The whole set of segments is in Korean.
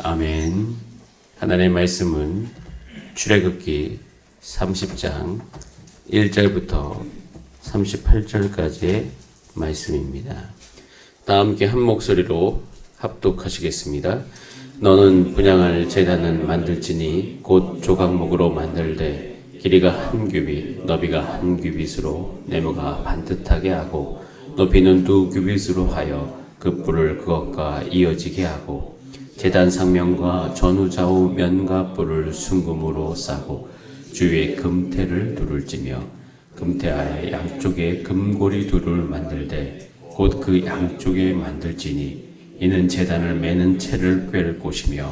아멘. 하나님의 말씀은 출애굽기 30장 1절부터 38절까지의 말씀입니다. 다 함께 한 목소리로 합독하시겠습니다. 너는 분향할 제단은 만들지니 곧 조각목으로 만들되 길이가 한 규빗, 너비가 한 규빗으로 네모가 반듯하게 하고 높이는 2규빗으로 하여 그 뿔을 그것과 이어지게 하고 제단 상면과 전후 좌우 면과 뿔을 순금으로 싸고 주위에 금태를 두를지며 금태 아래 양쪽에 금고리 둘을 만들되 곧 그 양쪽에 만들지니 이는 제단을 매는 채를 꿰를 곳이며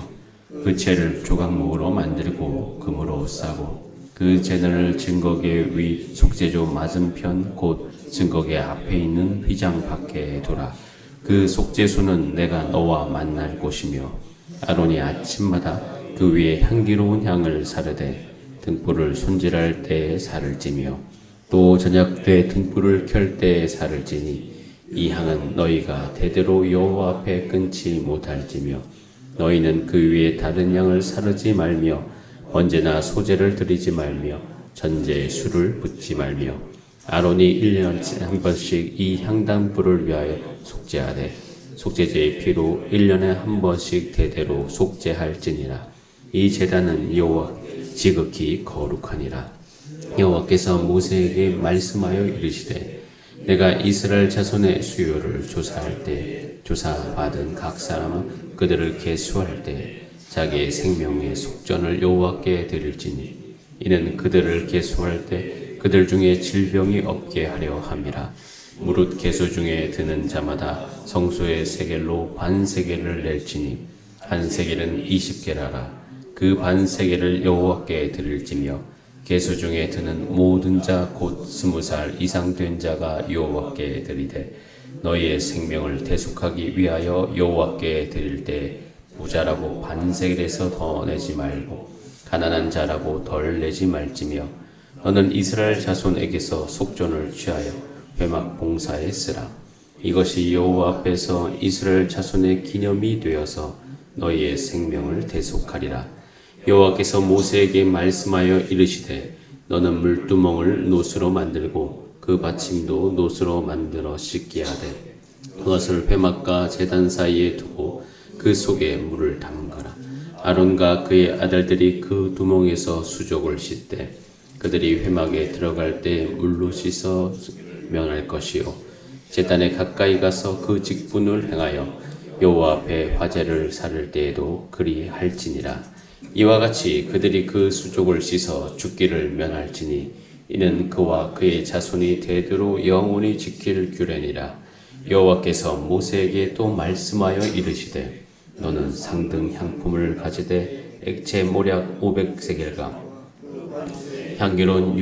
그 채를 조각목으로 만들고 금으로 싸고 그 제단을 증거계 위 속죄조 맞은편 곧 증거계 앞에 있는 휘장 밖에 두라. 그 속죄소는 내가 너와 만날 곳이며 아론이 아침마다 그 위에 향기로운 향을 사르되 등불을 손질할 때에 살을 찌며 또 저녁 때 등불을 켤 때에 살을 찌니 이 향은 너희가 대대로 여호와 앞에 끊지 못할지며 너희는 그 위에 다른 양을 사르지 말며 언제나 소제를 드리지 말며 전제에 술을 붓지 말며 아론이 1년에 한 번씩 이 향단불을 위하여 속죄하되 속죄제의 피로 1년에 한 번씩 대대로 속죄할지니라. 이 제단은 여호와 지극히 거룩하니라. 여호와께서 모세에게 말씀하여 이르시되 내가 이스라엘 자손의 수요를 조사할 때 조사받은 각 사람은 그들을 계수할 때 자기의 생명의 속전을 여호와께 드릴지니 이는 그들을 계수할 때 그들 중에 질병이 없게 하려 함이라. 무릇 계수 중에 드는 자마다 성소의 세겔로 반세겔을 낼지니 한 세겔은 20게라라. 그 반세겔을 여호와께 드릴지며 계수 중에 드는 모든 자 곧 20살 이상 된 자가 여호와께 드리되 너희의 생명을 대속하기 위하여 여호와께 드릴 때 부자라고 반세겔에서 더 내지 말고 가난한 자라고 덜 내지 말지며 너는 이스라엘 자손에게서 속전을 취하여 회막 봉사에 쓰라. 이것이 여호와 앞에서 이스라엘 자손의 기념이 되어서 너희의 생명을 대속하리라. 여호와께서 모세에게 말씀하여 이르시되 너는 물두멍을 노스로 만들고 그 받침도 노스로 만들어 씻게 하되 그것을 회막과 제단 사이에 두고 그 속에 물을 담가라. 아론과 그의 아들들이 그 두멍에서 수족을 씻되 그들이 회막에 들어갈 때 물로 씻어 면할 것이요 제단에 가까이 가서 그 직분을 행하여 여호와 앞에 화제를 사를 때에도 그리 할지니라. 이와 같이 그들이 그 수족을 씻어 죽기를 면할지니 이는 그와 그의 자손이 대대로 영원히 지킬 규례니라. 여호와께서 모세에게 또 말씀하여 이르시되 너는 상등 향품을 가지되 액체 모략 500세겔과 향기로운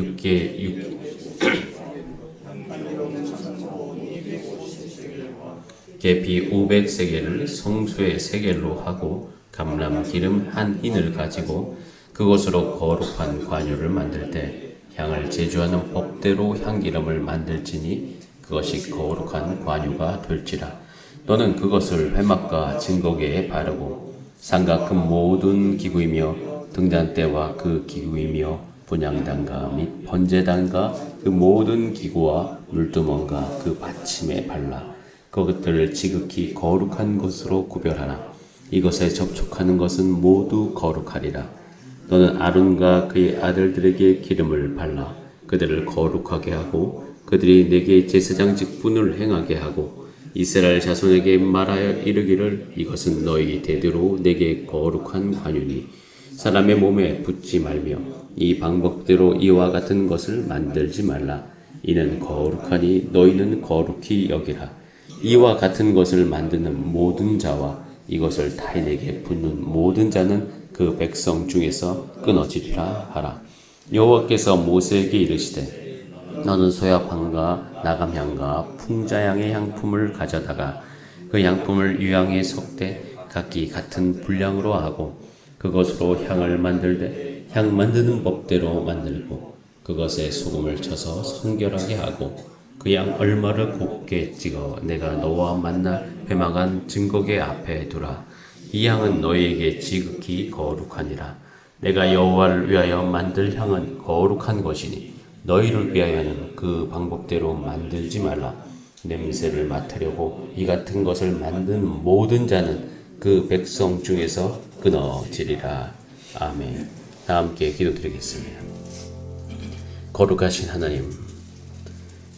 계피 500세겔을 성수의 세겔로 하고 감람 기름 한 흰을 가지고 그것으로 거룩한 관유를 만들 때 향을 제조하는 법대로 향기름을 만들지니 그것이 거룩한 관유가 될지라. 너는 그것을 회막과 증거계에 바르고 삼각금 모든 기구이며 등잔대와 그 기구이며 분향단과 및 번제단과 그 모든 기구와 물두멍과 그 받침에 발라 그것들을 지극히 거룩한 것으로 구별하라. 이것에 접촉하는 것은 모두 거룩하리라. 너는 아론과 그의 아들들에게 기름을 발라 그들을 거룩하게 하고 그들이 내게 제사장 직분을 행하게 하고 이스라엘 자손에게 말하여 이르기를 이것은 너희 대대로 내게 거룩한 관유니 사람의 몸에 붙지 말며 이 방법대로 이와 같은 것을 만들지 말라. 이는 거룩하니 너희는 거룩히 여기라. 이와 같은 것을 만드는 모든 자와 이것을 타인에게 붓는 모든 자는 그 백성 중에서 끊어지리라 하라. 여호와께서 모세에게 이르시되 너는 소야향과 나감향과 풍자향의 향품을 가져다가 그 향품을 유향에 섞되 각기 같은 분량으로 하고 그것으로 향을 만들되 향 만드는 법대로 만들고 그것에 소금을 쳐서 성결하게 하고 그 양 얼마를 곱게 찍어 내가 너와 만날 회막한 증거계 앞에 두라. 이 향은 너희에게 지극히 거룩하니라. 내가 여호와를 위하여 만들 향은 거룩한 것이니 너희를 위하여는 그 방법대로 만들지 말라. 냄새를 맡으려고 이 같은 것을 만든 모든 자는 그 백성 중에서 끊어지리라. 아멘. 다 함께 기도드리겠습니다. 거룩하신 하나님,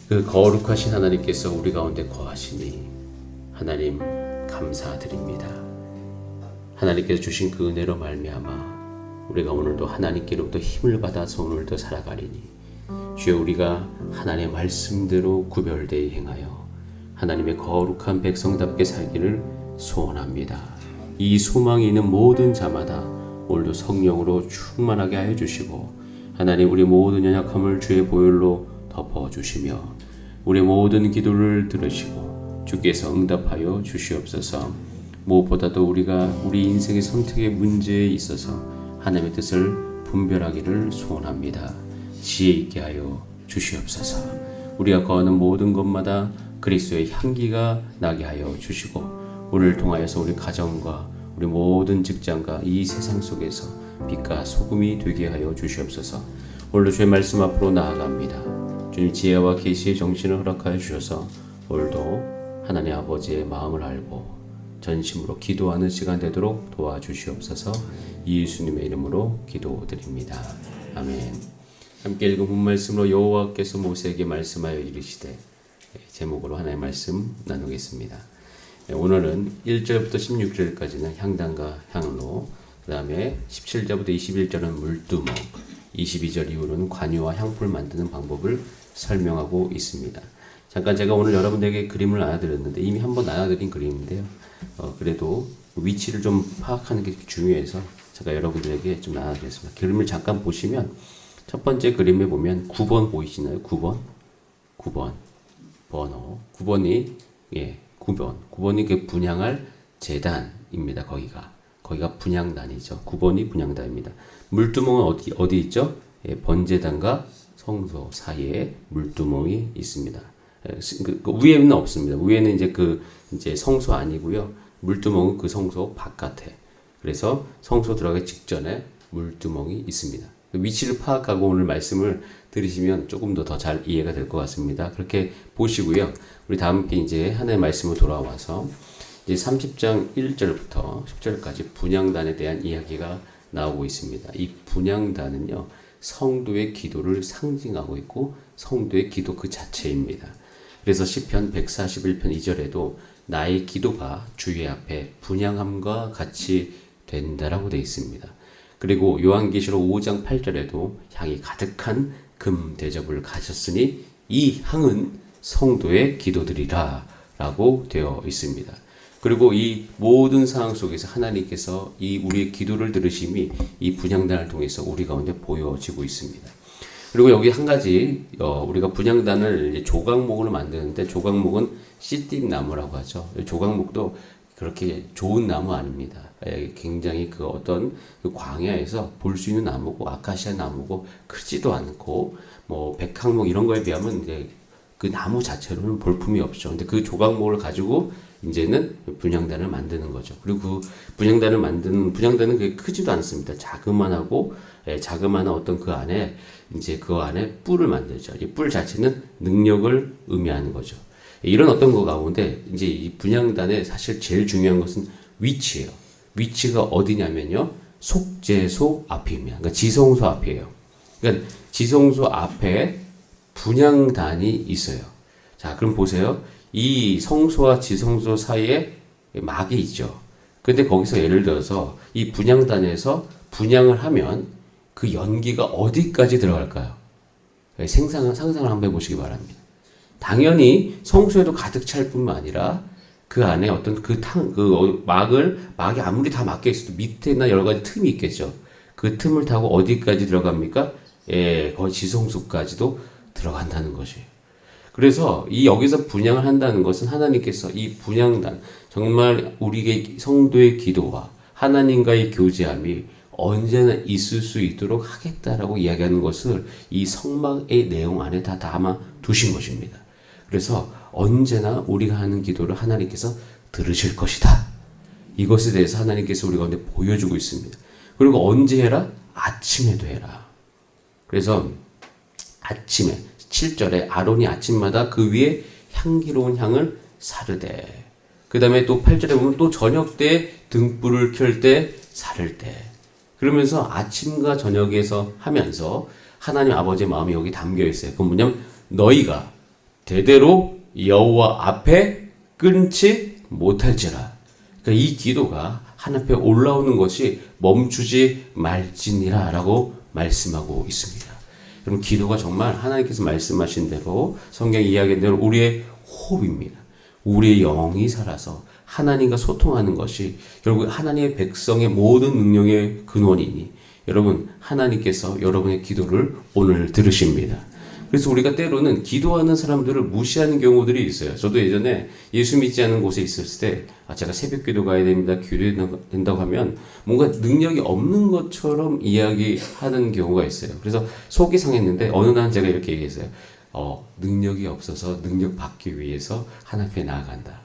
그 거룩하신 하나님께서 우리 가운데 거하시니 하나님 감사드립니다. 하나님께서 주신 그 은혜로 말미암아 우리가 오늘도 하나님께로부터 힘을 받아서 오늘도 살아가리니 주여, 우리가 하나님의 말씀대로 구별되이 행하여 하나님의 거룩한 백성답게 살기를 소원합니다. 이 소망이 있는 모든 자마다 오늘도 성령으로 충만하게 하여 주시고 하나님, 우리 모든 연약함을 주의 보혈로 덮어주시며 우리 모든 기도를 들으시고 주께서 응답하여 주시옵소서. 무엇보다도 우리가 우리 인생의 선택의 문제에 있어서 하나님의 뜻을 분별하기를 소원합니다. 지혜 있게 하여 주시옵소서. 우리가 거하는 모든 것마다 그리스도의 향기가 나게 하여 주시고 우리를 통하여서 우리 가정과 우리 모든 직장과 이 세상 속에서 빛과 소금이 되게 하여 주시옵소서. 오늘도 주의 말씀 앞으로 나아갑니다. 주님, 지혜와 계시의 정신을 허락하여 주셔서 오늘도 하나님 아버지의 마음을 알고 전심으로 기도하는 시간 되도록 도와주시옵소서. 예수님의 이름으로 기도드립니다. 아멘. 함께 읽은 본 말씀으로 여호와께서 모세에게 말씀하여 이르시되, 제목으로 하나님의 말씀 나누겠습니다. 오늘은 1절부터 16절까지는 향단과 향로, 그 다음에 17절부터 21절은 물두멍, 22절 이후로는 관유와 향풀 만드는 방법을 설명하고 있습니다. 잠깐 제가 오늘 여러분들에게 그림을 나눠드렸는데 이미 한번 나눠드린 그림인데요. 그래도 위치를 좀 파악하는 게 중요해서 제가 여러분들에게 좀 나눠드렸습니다. 그림을 잠깐 보시면 첫 번째 그림에 보면 9번 보이시나요? 9번 번호 9번이 9번이 그 분향할 제단입니다. 거기가 분향단이죠. 9번이 분향단입니다. 물두멍은 어디 있죠? 번제단과 성소 사이에 물두멍이 있습니다. 그 위에는 없습니다. 위에는 이제 성소 아니고요. 물두멍은 그 성소 바깥에. 그래서 성소 들어가기 직전에 물두멍이 있습니다. 위치를 파악하고 오늘 말씀을 들으시면 조금 더 잘 이해가 될 것 같습니다. 그렇게 보시고요. 우리 다 함께 이제 하나님의 말씀으로 돌아와서 이제 30장 1절부터 10절까지 분향단에 대한 이야기가 나오고 있습니다. 이 분향단은요, 성도의 기도를 상징하고 있고 성도의 기도 그 자체입니다. 그래서 시편 141편 2절에도 나의 기도가 주의 앞에 분향함과 같이 된다라고 되어 있습니다. 그리고 요한계시록 5장 8절에도 향이 가득한 금 대접을 가졌으니 이 향은 성도의 기도들이라 라고 되어 있습니다. 그리고 이 모든 상황 속에서 하나님께서 이 우리의 기도를 들으심이 이 분향단을 통해서 우리 가운데 보여지고 있습니다. 그리고 여기 한 가지 우리가 분향단을 이제 조각목으로 만드는데 조각목은 씨띠 나무라고 하죠. 조각목도 그렇게 좋은 나무 아닙니다. 굉장히 그 어떤 그 광야에서 볼 수 있는 나무고 아카시아 나무고 크지도 않고 뭐 백항목 이런 거에 비하면 이제 그 나무 자체로는 볼품이 없죠. 근데 그 조각목을 가지고 이제는 분향단을 만드는 거죠. 그리고 그 분향단을 만드는 분향단은 그게 크지도 않습니다. 자그만하고 자그마한 어떤 그 안에 이제 그 안에 뿔을 만들죠. 이 뿔 자체는 능력을 의미하는 거죠. 이런 어떤 거 가운데 이제 이 분향단에 사실 제일 중요한 것은 위치예요. 위치가 어디냐면요, 속죄소 앞입니다. 그러니까 지성소 앞이에요. 그러니까 지성소 앞에 분향단이 있어요. 자, 그럼 보세요. 이 성소와 지성소 사이에 막이 있죠. 근데 거기서 예를 들어서 이 분향단에서 분향을 하면 그 연기가 어디까지 들어갈까요? 상상을 한번 해보시기 바랍니다. 당연히 성소에도 가득 찰 뿐만 아니라 그 안에 어떤 막이 아무리 다 막혀 있어도 밑에나 여러 가지 틈이 있겠죠. 그 틈을 타고 어디까지 들어갑니까? 거의 지성소까지도 들어간다는 것이에요. 그래서 여기서 분향을 한다는 것은 하나님께서 이 분향단, 정말 우리의 성도의 기도와 하나님과의 교제함이 언제나 있을 수 있도록 하겠다라고 이야기하는 것을 이 성막의 내용 안에 다 담아 두신 것입니다. 그래서 언제나 우리가 하는 기도를 하나님께서 들으실 것이다. 이것에 대해서 하나님께서 우리 가운데 보여주고 있습니다. 그리고 언제 해라? 아침에도 해라. 그래서 아침에 7절에 아론이 아침마다 그 위에 향기로운 향을 사르되, 그 다음에 또 8절에 보면 또 저녁 때 등불을 켤 때 사를 때, 그러면서 아침과 저녁에서 하면서 하나님 아버지의 마음이 여기 담겨 있어요. 그건 뭐냐면 너희가 대대로 여호와 앞에 끊지 못할지라. 그러니까 이 기도가 하나님 앞에 올라오는 것이 멈추지 말지니라 라고 말씀하고 있습니다. 그럼 기도가 정말 하나님께서 말씀하신 대로 성경이 이야기한 대로 우리의 호흡입니다. 우리의 영이 살아서 하나님과 소통하는 것이 결국 하나님의 백성의 모든 능력의 근원이니, 여러분 하나님께서 여러분의 기도를 오늘 들으십니다. 그래서 우리가 때로는 기도하는 사람들을 무시하는 경우들이 있어요. 저도 예전에 예수 믿지 않은 곳에 있었을 때 제가 새벽 기도 가야 됩니다. 기도해야 된다고 하면 뭔가 능력이 없는 것처럼 이야기하는 경우가 있어요. 그래서 속이 상했는데 어느 날 제가 이렇게 얘기했어요. 능력이 없어서 능력 받기 위해서 하나님 앞에 나아간다.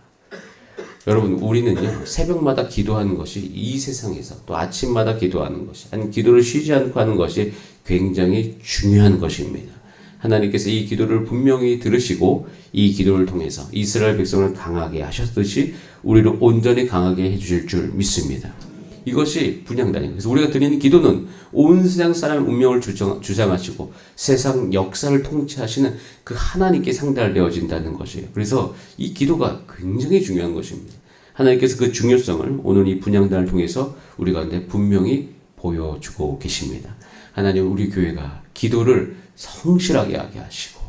여러분 우리는요 새벽마다 기도하는 것이 이 세상에서 또 아침마다 기도하는 것이, 아니 기도를 쉬지 않고 하는 것이 굉장히 중요한 것입니다. 하나님께서 이 기도를 분명히 들으시고 이 기도를 통해서 이스라엘 백성을 강하게 하셨듯이 우리를 온전히 강하게 해주실 줄 믿습니다. 이것이 분향단이에요. 그래서 우리가 드리는 기도는 온 세상 사람의 운명을 주장하시고 세상 역사를 통치하시는 그 하나님께 상달되어진다는 것이에요. 그래서 이 기도가 굉장히 중요한 것입니다. 하나님께서 그 중요성을 오늘 이 분향단을 통해서 우리 가운데 분명히 보여주고 계십니다. 하나님 우리 교회가 기도를 성실하게 하게 하시고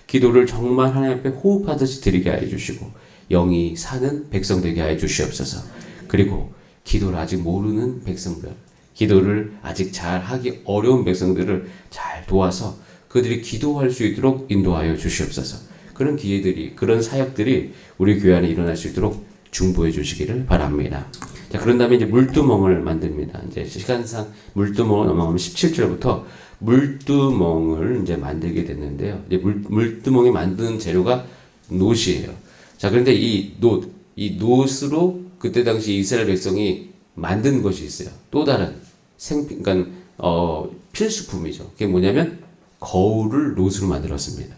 기도를 정말 하나님 앞에 호흡하듯이 드리게 하여 주시고 영이 사는 백성 되게 하여 주시옵소서. 그리고 기도를 아직 모르는 백성들, 기도를 아직 잘 하기 어려운 백성들을 잘 도와서 그들이 기도할 수 있도록 인도하여 주시옵소서. 그런 기회들이, 그런 사역들이 우리 교회 안에 일어날 수 있도록 중보해 주시기를 바랍니다. 자, 그런 다음에 이제 물두멍을 만듭니다. 이제 시간상 물두멍을 넘어가면 17절부터 물두멍을 이제 만들게 됐는데요. 이제 물두멍이 만드는 재료가 놋이에요. 자, 그런데 이 놋으로 그때 당시 이스라엘 백성이 만든 것이 있어요. 또 다른 그러니까 필수품이죠. 그게 뭐냐면 거울을 놋으로 만들었습니다.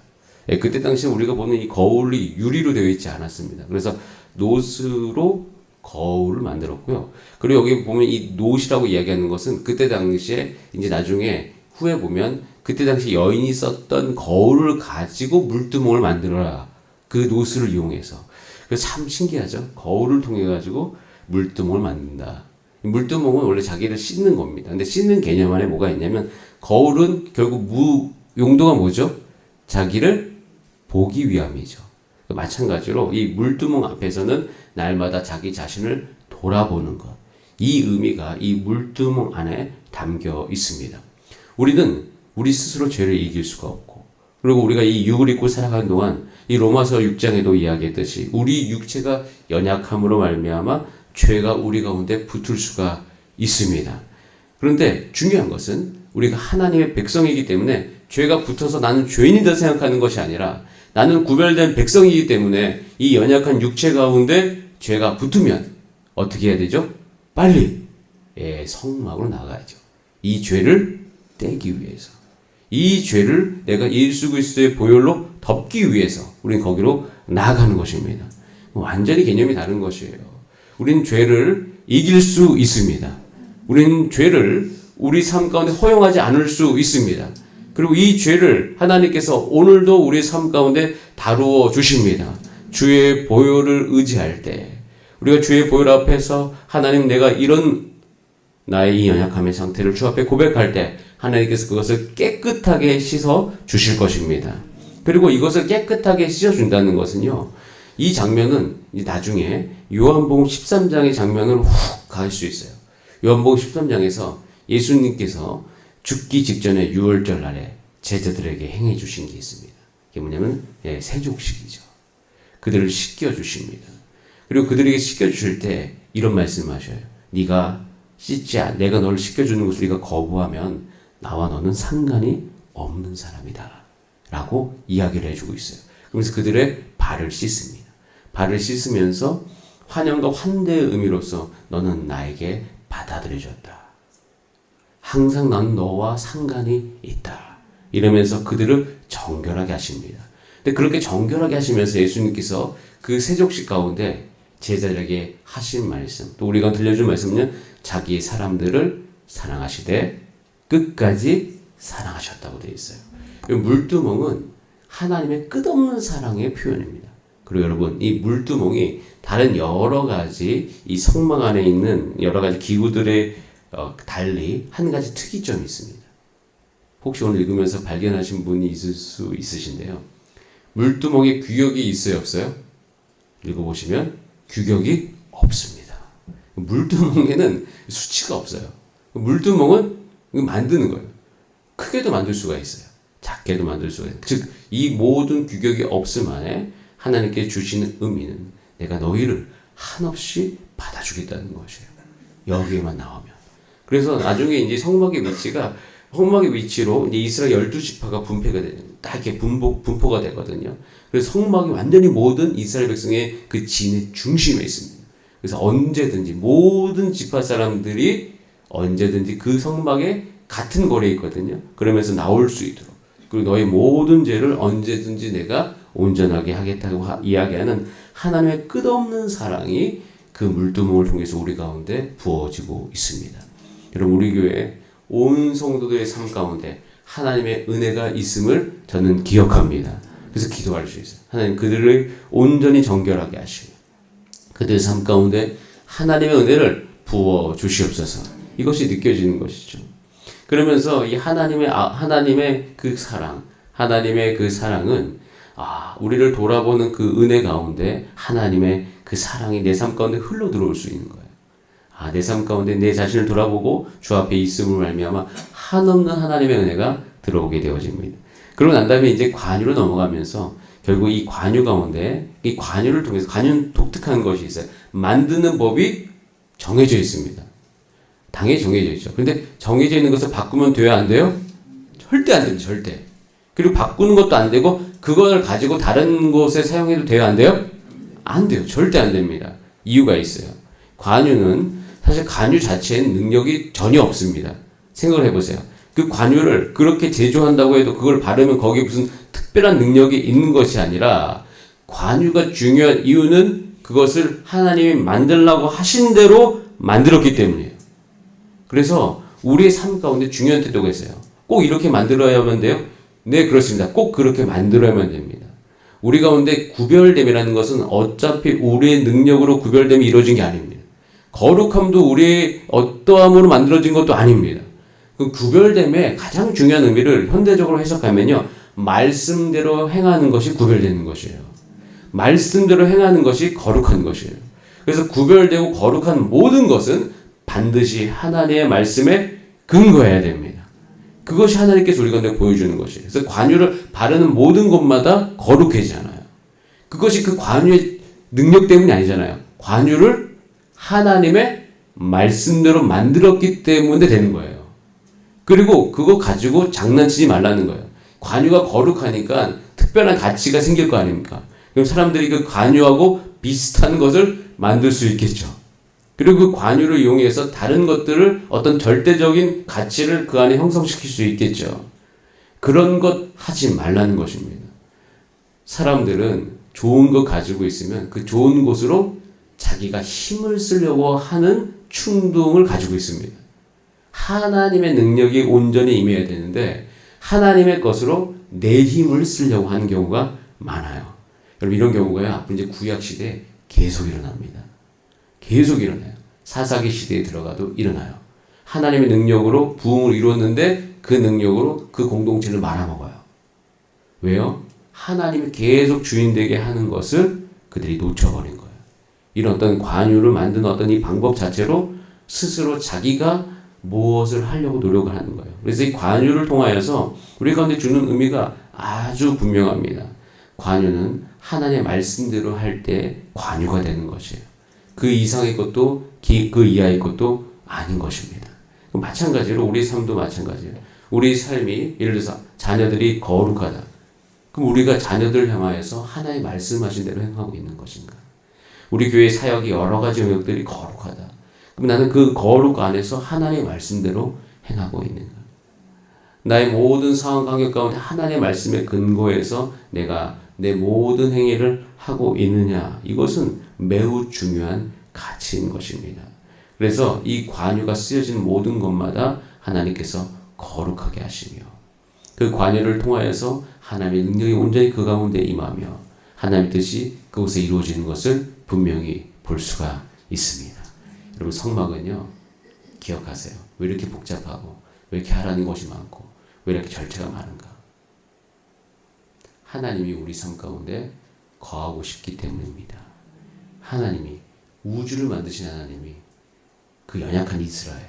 예, 그때 당시 우리가 보는 이 거울이 유리로 되어 있지 않았습니다. 그래서 놋으로 거울을 만들었고요. 그리고 여기 보면 이 놋이라고 이야기하는 것은 그때 당시에 이제 나중에 후에 보면 그때 당시 여인이 썼던 거울을 가지고 물두멍을 만들어라. 그 놋을 이용해서. 그래서 참 신기하죠. 거울을 통해 가지고 물두멍을 만든다. 물두멍은 원래 자기를 씻는 겁니다. 근데 씻는 개념 안에 뭐가 있냐면 거울은 결국 용도가 뭐죠? 자기를 보기 위함이죠. 마찬가지로 이 물두멍 앞에서는 날마다 자기 자신을 돌아보는 것. 이 의미가 이 물두멍 안에 담겨 있습니다. 우리는 우리 스스로 죄를 이길 수가 없고, 그리고 우리가 이 육을 입고 살아가는 동안 이 로마서 6장에도 이야기했듯이 우리 육체가 연약함으로 말미암아 죄가 우리 가운데 붙을 수가 있습니다. 그런데 중요한 것은 우리가 하나님의 백성이기 때문에 죄가 붙어서 나는 죄인이다 생각하는 것이 아니라 나는 구별된 백성이기 때문에 이 연약한 육체 가운데 죄가 붙으면 어떻게 해야 되죠? 빨리 성막으로 나가야죠. 이 죄를 떼기 위해서, 이 죄를 내가 예수 그리스도의 보혈로 덮기 위해서 우리는 거기로 나아가는 것입니다. 완전히 개념이 다른 것이에요. 우리는 죄를 이길 수 있습니다. 우리는 죄를 우리 삶 가운데 허용하지 않을 수 있습니다. 그리고 이 죄를 하나님께서 오늘도 우리 삶 가운데 다루어 주십니다. 주의 보혈을 의지할 때 우리가 주의 보혈 앞에서 하나님 내가 이런 나의 이 연약함의 상태를 주 앞에 고백할 때 하나님께서 그것을 깨끗하게 씻어 주실 것입니다. 그리고 이것을 깨끗하게 씻어 준다는 것은요, 이 장면은 나중에 요한복음 13장의 장면으로 훅 갈 수 있어요. 요한복음 13장에서 예수님께서 죽기 직전에 유월절 날에 제자들에게 행해 주신 게 있습니다. 그게 뭐냐면 세족식이죠. 그들을 씻겨 주십니다. 그리고 그들에게 씻겨 주실 때 이런 말씀하셔요. 내가 너를 씻겨 주는 것을 네가 거부하면 나와 너는 상관이 없는 사람이다 라고 이야기를 해주고 있어요. 그러면서 그들의 발을 씻습니다. 발을 씻으면서 환영과 환대의 의미로서 너는 나에게 받아들여졌다. 항상 난 너와 상관이 있다. 이러면서 그들을 정결하게 하십니다. 근데 그렇게 정결하게 하시면서 예수님께서 그 세족식 가운데 제자들에게 하신 말씀, 또 우리가 들려준 말씀은 자기 사람들을 사랑하시되 끝까지 사랑하셨다고 되어 있어요. 물두멍은 하나님의 끝없는 사랑의 표현입니다. 그리고 여러분, 이 물두멍이 다른 여러 가지 이 성막 안에 있는 여러 가지 기구들의 달리 한 가지 특이점이 있습니다. 혹시 오늘 읽으면서 발견하신 분이 있을 수 있으신데요. 물두멍에 규격이 있어요, 없어요? 읽어보시면 규격이 없습니다. 물두멍에는 수치가 없어요. 물두멍은 만드는 거예요. 크게도 만들 수가 있어요. 작게도 만들 수가 있어요. 즉, 이 모든 규격이 없음 안에 하나님께 주시는 의미는 내가 너희를 한없이 받아주겠다는 것이에요. 여기에만 나오면. 그래서 나중에 이제 성막의 위치로 이제 이스라엘 12지파가 분배가 되는, 딱 이렇게 분포가 되거든요. 그래서 성막이 완전히 모든 이스라엘 백성의 그 진의 중심에 있습니다. 그래서 언제든지 모든 지파 사람들이 언제든지 그 성막에 같은 거리에 있거든요. 그러면서 나올 수 있도록. 그리고 너의 모든 죄를 언제든지 내가 온전하게 하겠다고 이야기하는 하나님의 끝없는 사랑이 그 물두멍을 통해서 우리 가운데 부어지고 있습니다. 여러분, 우리 교회 온 성도들의 삶 가운데 하나님의 은혜가 있음을 저는 기억합니다. 그래서 기도할 수 있어요. 하나님 그들을 온전히 정결하게 하시고 그들의 삶 가운데 하나님의 은혜를 부어 주시옵소서. 이것이 느껴지는 것이죠. 그러면서 이 하나님의 그 사랑, 하나님의 그 사랑은 우리를 돌아보는 그 은혜 가운데 하나님의 그 사랑이 내 삶 가운데 흘러 들어올 수 있는 거예요. 내 삶 가운데 내 자신을 돌아보고 주 앞에 있음을 말미암아 한없는 하나님의 은혜가 들어오게 되어집니다. 그러고 난 다음에 이제 관유로 넘어가면서 결국 이 관유 가운데 이 관유를 통해서 관유는 독특한 것이 있어요. 만드는 법이 정해져 있습니다. 당연히 정해져 있죠. 그런데 정해져 있는 것을 바꾸면 돼요, 안 돼요? 절대 안 됩니다. 절대. 그리고 바꾸는 것도 안 되고 그걸 가지고 다른 곳에 사용해도 돼요, 안 돼요? 안 돼요. 절대 안 됩니다. 이유가 있어요. 관유는 사실 관유 자체에는 능력이 전혀 없습니다. 생각을 해보세요. 그 관유를 그렇게 제조한다고 해도 그걸 바르면 거기에 무슨 특별한 능력이 있는 것이 아니라 관유가 중요한 이유는 그것을 하나님이 만들라고 하신 대로 만들었기 때문이에요. 그래서 우리의 삶 가운데 중요한 태도가 있어요. 꼭 이렇게 만들어야만 돼요? 네, 그렇습니다. 꼭 그렇게 만들어야만 됩니다. 우리 가운데 구별됨이라는 것은 어차피 우리의 능력으로 구별됨이 이루어진 게 아닙니다. 거룩함도 우리의 어떠함으로 만들어진 것도 아닙니다. 그 구별됨의 가장 중요한 의미를 현대적으로 해석하면요, 말씀대로 행하는 것이 구별되는 것이에요. 말씀대로 행하는 것이 거룩한 것이에요. 그래서 구별되고 거룩한 모든 것은 반드시 하나님의 말씀에 근거해야 됩니다. 그것이 하나님께서 우리 가운데 보여주는 것이에요. 그래서 관유를 바르는 모든 곳마다 거룩해지잖아요. 그것이 그 관유의 능력 때문이 아니잖아요. 관유를 하나님의 말씀대로 만들었기 때문에 되는 거예요. 그리고 그거 가지고 장난치지 말라는 거예요. 관유가 거룩하니까 특별한 가치가 생길 거 아닙니까? 그럼 사람들이 그 관유하고 비슷한 것을 만들 수 있겠죠. 그리고 그 관유를 이용해서 다른 것들을 어떤 절대적인 가치를 그 안에 형성시킬 수 있겠죠. 그런 것 하지 말라는 것입니다. 사람들은 좋은 거 가지고 있으면 그 좋은 곳으로 자기가 힘을 쓰려고 하는 충동을 가지고 있습니다. 하나님의 능력이 온전히 임해야 되는데 하나님의 것으로 내 힘을 쓰려고 하는 경우가 많아요. 여러분, 이런 경우가 앞으로 이제 구약 시대에 계속 일어납니다. 계속 일어나요. 사사기 시대에 들어가도 일어나요. 하나님의 능력으로 부흥을 이루었는데 그 능력으로 그 공동체를 말아먹어요. 왜요? 하나님이 계속 주인되게 하는 것을 그들이 놓쳐버린 거예요. 이런 어떤 관유를 만드는 어떤 이 방법 자체로 스스로 자기가 무엇을 하려고 노력을 하는 거예요. 그래서 이 관유를 통하여서 우리 가운데 주는 의미가 아주 분명합니다. 관유는 하나님의 말씀대로 할 때 관유가 되는 것이에요. 그 이상의 것도 그 이하의 것도 아닌 것입니다. 마찬가지로 우리 삶도 마찬가지예요. 우리 삶이 예를 들어서 자녀들이 거룩하다. 그럼 우리가 자녀들을 향하여서 하나님 말씀하신 대로 행하고 있는 것인가? 우리 교회 사역이 여러 가지 영역들이 거룩하다. 그럼 나는 그 거룩 안에서 하나님의 말씀대로 행하고 있는 거야. 나의 모든 상황 관계 가운데 하나님의 말씀에 근거해서 내가 내 모든 행위를 하고 있느냐. 이것은 매우 중요한 가치인 것입니다. 그래서 이 관유가 쓰여진 모든 것마다 하나님께서 거룩하게 하시며 그 관유를 통하여서 하나님의 능력이 온전히 그 가운데 임하며 하나님의 뜻이 그곳에 이루어지는 것을 분명히 볼 수가 있습니다. 여러분 성막은요. 기억하세요. 왜 이렇게 복잡하고 왜 이렇게 하라는 것이 많고 왜 이렇게 절차가 많은가? 하나님이 우리 삶 가운데 거하고 싶기 때문입니다. 하나님이 우주를 만드신 하나님이 그 연약한 이스라엘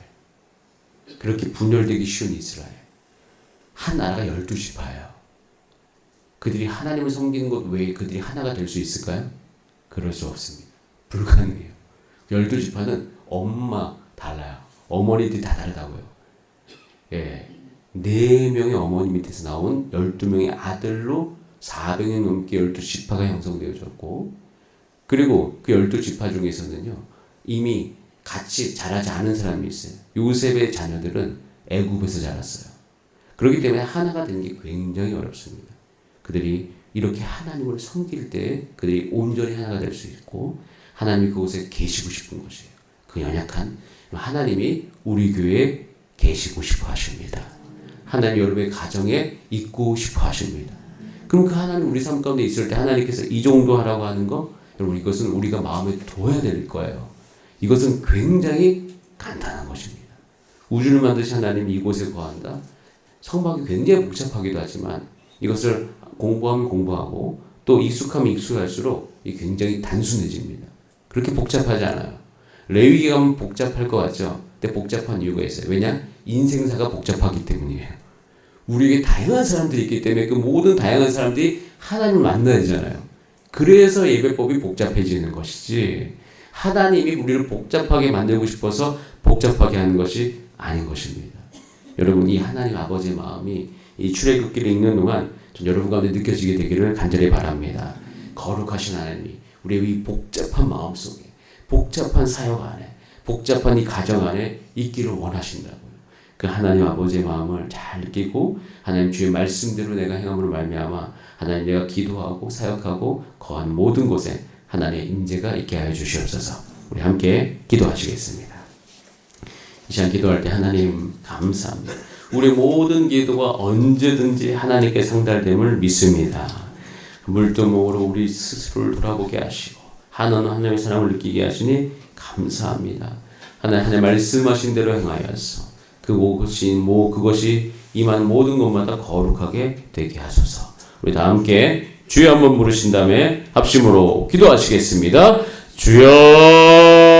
그렇게 분열되기 쉬운 이스라엘 한 나라가 12지파예요. 그들이 하나님을 섬기는 것 외에 그들이 하나가 될 수 있을까요? 그럴 수 없습니다. 불가능해요. 12지파는 엄마 달라요. 어머니들이 다 다르다고요. 예, 4명의 어머니 밑에서 나온 12명의 아들로 400년 넘게 12지파가 형성되어졌고 그리고 그 12지파 중에서는요. 이미 같이 자라지 않은 사람이 있어요. 요셉의 자녀들은 애굽에서 자랐어요. 그렇기 때문에 하나가 되는 게 굉장히 어렵습니다. 그들이 이렇게 하나님을 섬길 때 그들이 온전히 하나가 될 수 있고 하나님이 그곳에 계시고 싶은 것이에요. 그 연약한 하나님이 우리 교회에 계시고 싶어 하십니다. 하나님 여러분의 가정에 있고 싶어 하십니다. 그럼 그 하나님 우리 삶 가운데 있을 때 하나님께서 이 정도 하라고 하는 거 여러분 이것은 우리가 마음에 둬야 될 거예요. 이것은 굉장히 간단한 것입니다. 우주를 만드신 하나님이 이곳에 거한다. 성막이 굉장히 복잡하기도 하지만 이것을 공부하면 공부하고 또 익숙하면 익숙할수록 이 굉장히 단순해집니다. 그렇게 복잡하지 않아요. 레위기 가면 복잡할 것 같죠? 근데 복잡한 이유가 있어요. 왜냐? 인생사가 복잡하기 때문이에요. 우리에게 다양한 사람들이 있기 때문에 그 모든 다양한 사람들이 하나님을 만나야 되잖아요. 그래서 예배법이 복잡해지는 것이지 하나님이 우리를 복잡하게 만들고 싶어서 복잡하게 하는 것이 아닌 것입니다. 여러분 이 하나님 아버지의 마음이 이 출애굽기를 읽는 동안 좀 여러분 가운데 느껴지게 되기를 간절히 바랍니다. 거룩하신 하나님이 우리의 이 복잡한 마음 속에 복잡한 사역 안에 복잡한 이 가정 안에 있기를 원하신다고요. 그 하나님 아버지의 마음을 잘 느끼고 하나님 주의 말씀대로 내가 행함으로 말미암아 하나님 내가 기도하고 사역하고 거한 모든 곳에 하나님의 임재가 있게 하여 주시옵소서. 우리 함께 기도하시겠습니다. 이 시간 기도할 때 하나님 감사합니다. 우리 모든 기도가 언제든지 하나님께 상달됨을 믿습니다. 물두목으로 우리 스스로를 돌아보게 하시고 하나님의 사랑을 느끼게 하시니 감사합니다. 하나님 말씀하신 대로 행하여서 그것이 임한 모든 것마다 거룩하게 되게 하소서. 우리 다 함께 주여 한번 부르신 다음에 합심으로 기도하시겠습니다. 주여